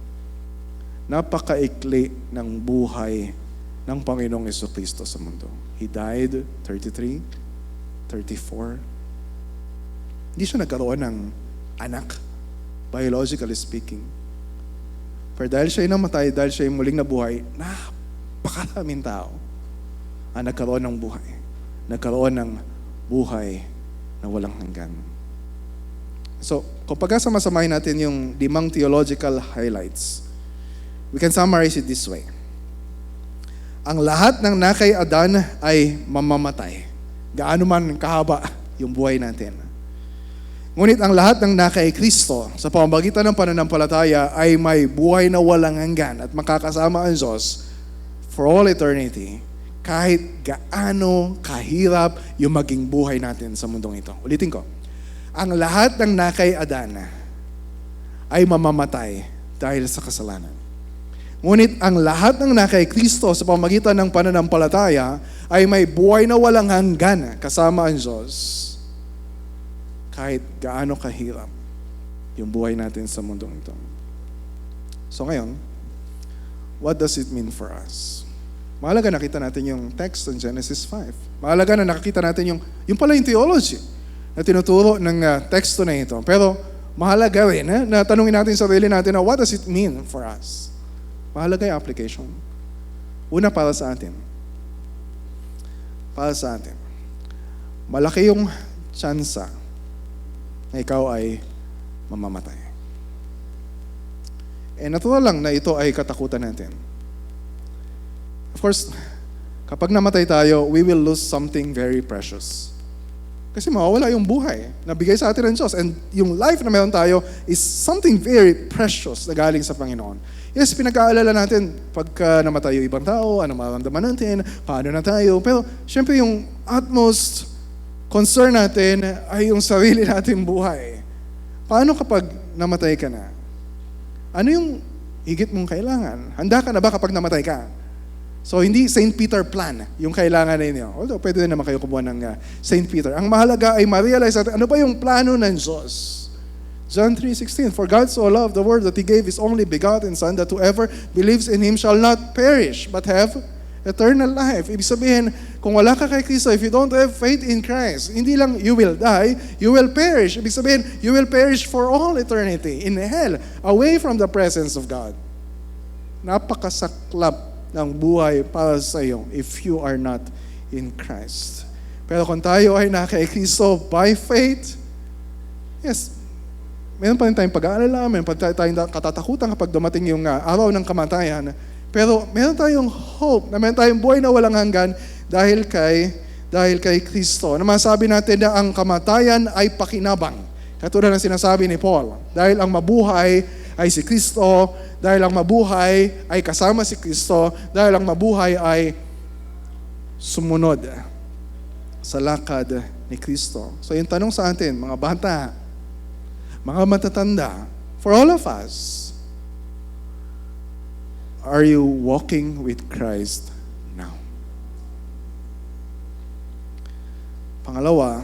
Napakaikli ng buhay ng Panginoong Jesucristo sa mundo. He died 33, 34. Hindi siya nagkaroon ng anak, biologically speaking. Pero dahil siya ay namatay, dahil siya ay muling nabuhay, napakaraming tao ang nagkaroon ng buhay. Nagkaroon ng buhay na walang hanggan. So, kung pagkasamasamahin natin yung 5 theological highlights, we can summarize it this way. Ang lahat ng nakay Adan ay mamamatay. Gaano man kahaba yung buhay natin. Ngunit ang lahat ng nakay Kristo sa pamamagitan ng pananampalataya ay may buhay na walang hanggan at makakasama ang Diyos for all eternity kahit gaano kahirap yung maging buhay natin sa mundong ito. Ulitin ko. Ang lahat ng nakay Adan ay mamamatay dahil sa kasalanan. Ngunit ang lahat ng nakay Kristo sa pamamagitan ng pananampalataya ay may buhay na walang hanggan kasama ang Diyos kahit gaano kahirap yung buhay natin sa mundong ito. So ngayon, what does it mean for us? Mahalaga nakita natin yung text in Genesis 5. Mahalaga na nakita natin yung pala yung theology na tinuturo ng teksto na ito. Pero mahalaga rin na tanungin natin sa sarili natin na what does it mean for us? Mahalaga yung application. Una para sa atin. Para sa atin. Malaki yung tsansa na ikaw ay mamamatay. Natural lang na ito ay katakutan natin. Of course, kapag namatay tayo, we will lose something very precious. Kasi mawawala yung buhay na bigay sa atin ng Diyos. And yung life na meron tayo is something very precious na galing sa Panginoon. Yes, pinag-aalala natin pagka namatay yung ibang tao, ano maramdaman natin, paano na tayo. Pero syempre yung utmost concern natin ay yung sarili natin buhay. Paano kapag namatay ka na? Ano yung higit mong kailangan? Handa ka na ba kapag namatay ka? So, hindi St. Peter plan yung kailangan ninyo. Although, pwede din naman kayo kumuha ng St. Peter. Ang mahalaga ay ma-realize natin, ano ba yung plano ng Diyos? John 3:16, For God so loved the world that He gave His only begotten Son, that whoever believes in Him shall not perish, but have eternal life. Ibig sabihin, kung wala ka kay Kristo, if you don't have faith in Christ, hindi lang you will die, you will perish. Ibig sabihin, you will perish for all eternity in hell, away from the presence of God. Napakasaklap ng buhay para sa iyo if you are not in Christ. Pero kung tayo ay nasa kay Kristo by faith, yes, meron pa rin tayong pag-aalala, meron pa rin tayong katatakutan kapag dumating yung araw ng kamatayan. Pero meron tayong hope, na meron tayong buhay na walang hanggan dahil kay Kristo. Na masabi natin na ang kamatayan ay pakinabang. Katulad ng sinasabi ni Paul, dahil ang mabuhay ay si Kristo, dahil ang mabuhay ay kasama si Kristo, dahil ang mabuhay ay sumunod sa lakad ni Kristo. So yung tanong sa atin, mga bata, mga matatanda, for all of us, are you walking with Christ now? Pangalawa,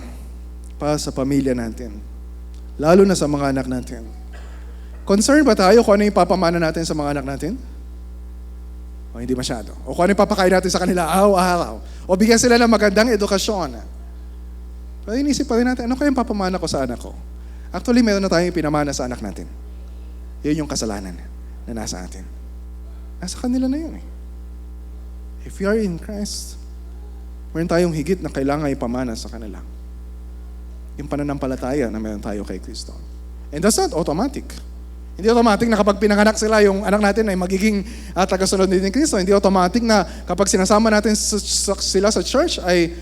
para sa pamilya natin, lalo na sa mga anak natin. Concerned ba tayo kung ano yung papamana natin sa mga anak natin? O hindi masyado. O kung ano yung papakain natin sa kanila araw-araw. O bigyan sila ng magandang edukasyon. Pero inisip pa rin natin, ano kaya yung papamana ko sa anak ko? Actually, meron na tayong pinamana sa anak natin. Yun yung kasalanan na nasa atin. Nasa kanila na yun eh. If you are in Christ, meron tayong higit na kailangan ipamana sa kanila. Yung pananampalataya na meron tayo kay Kristo. And that's not automatic. Hindi automatic na kapag pinanganak sila, yung anak natin ay magiging tagasunod din ni Kristo. Hindi automatic na kapag sinasama natin sila sa church, ay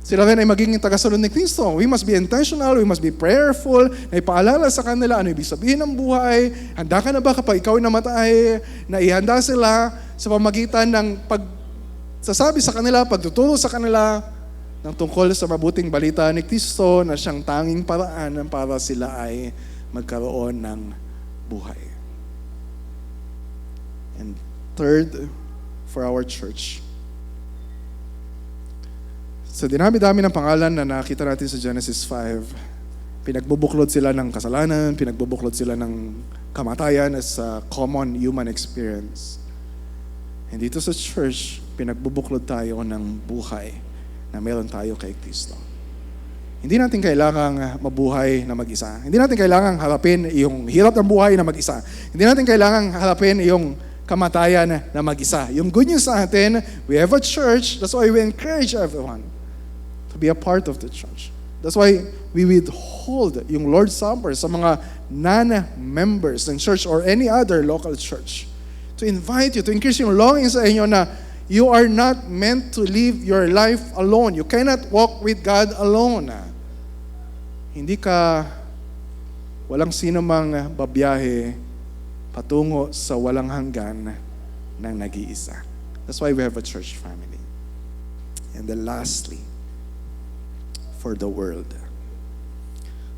sila rin ay magiging tagasunod ni Kristo. We must be intentional, we must be prayerful, na ipaalala sa kanila ano ibig sabihin ng buhay. Handa ka na ba kapag ikaw ay namatay, na ihanda sila sa pamagitan ng pagsasabi sa kanila, pagtuturo sa kanila, ng tungkol sa mabuting balita ni Kristo na siyang tanging paraan para sila ay magkaroon ng buhay. And third, for our church. Sa dinami-dami ng pangalan na nakita natin sa Genesis 5, pinagbubuklod sila ng kasalanan, pinagbubuklod sila ng kamatayan as a common human experience. And dito sa church, pinagbubuklod tayo ng buhay na meron tayo kay Kristo. Hindi natin kailangang mabuhay na mag-isa. Hindi natin kailangang harapin yung hirap ng buhay na mag-isa. Hindi natin kailangang harapin yung kamatayan na mag-isa. Yung good news sa atin, we have a church, that's why we encourage everyone to be a part of the church. That's why we withhold yung Lord's Supper sa mga non-members ng church or any other local church. To invite you, to increase yung longing sa inyo na you are not meant to live your life alone. You cannot walk with God alone. Hindi ka walang sino mang babiyahe patungo sa walang hanggan ng nag-iisa. That's why we have a church family. And then lastly, for the world.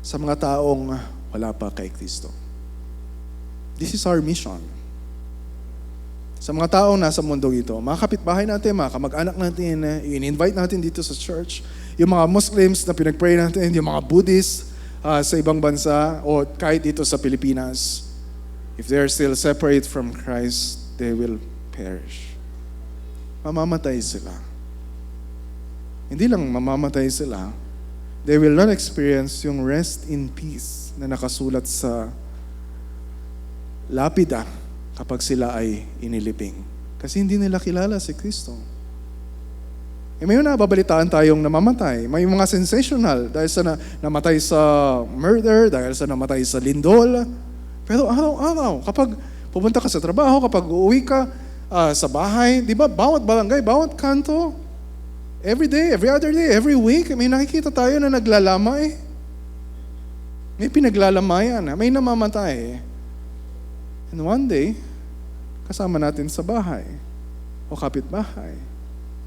Sa mga taong wala pa kay Kristo. This is our mission. Sa mga taong nasa mundong ito, mga kapitbahay natin, mga kamag-anak natin, in-invite natin dito sa church, yung mga Muslims na pinag-pray natin, yung mga Buddhists sa ibang bansa, o kahit dito sa Pilipinas, if they're still separate from Christ, they will perish. Mamamatay sila. Hindi lang mamamatay sila, they will not experience yung rest in peace na nakasulat sa lapida kapag sila ay inilibing. Kasi hindi nila kilala si Kristo. May mga nababalitaan tayong namamatay. May mga sensational dahil sa namatay sa murder, dahil sa namatay sa lindol. Pero araw-araw, kapag pupunta ka sa trabaho, kapag uuwi ka sa bahay, di ba, bawat barangay, bawat kanto, every day, every other day, every week, may nakikita tayo na naglalamay. May pinaglalamayan, may namamatay. And one day, kasama natin sa bahay, o kapitbahay,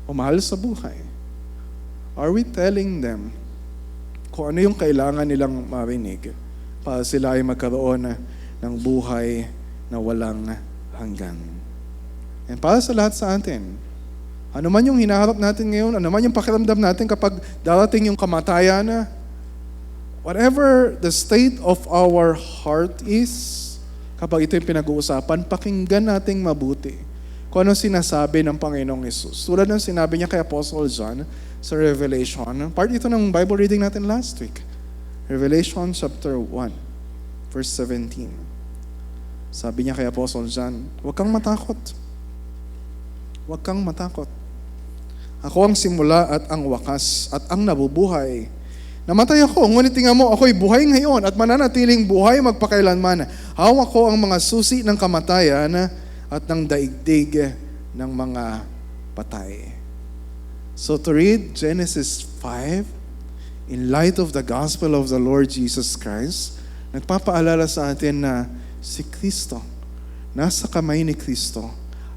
o mahal sa buhay. Are we telling them kung ano yung kailangan nilang marinig para sila ay magkaroon ng buhay na walang hanggan. And para sa lahat sa atin, ano man yung hinaharap natin ngayon, ano man yung pakiramdam natin kapag darating yung kamatayan, whatever the state of our heart is, kapag ito yung pinag-uusapan, pakinggan nating mabuti kung ano sinasabi ng Panginoong Hesus. Tulad ng sinabi niya kay Apostle John sa Revelation, part ito ng Bible reading natin last week. Revelation chapter 1, verse 17. Sabi niya kay Apostle John, huwag kang matakot. Huwag kang matakot. Ako ang simula at ang wakas at ang nabubuhay. Namatay ako, ngunit tingnan mo, ako'y buhay ngayon at mananatiling buhay magpakailanman. Hawak ko ang mga susi ng kamatayan at ng daigdig ng mga patay. So to read Genesis 5, in light of the gospel of the Lord Jesus Christ, nagpapaalala sa atin na si Kristo, nasa kamay ni Kristo,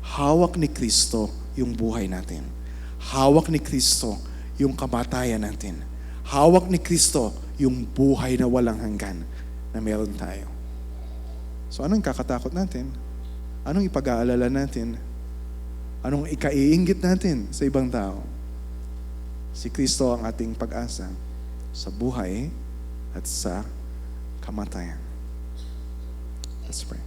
hawak ni Kristo yung buhay natin. Hawak ni Kristo yung kamatayan natin. Hawak ni Kristo yung buhay na walang hanggan na meron tayo. So anong kakatakot natin? Anong ipag-aalala natin? Anong ikaiinggit natin sa ibang tao? Si Kristo ang ating pag-asa sa buhay at sa kamatayan. Let's pray.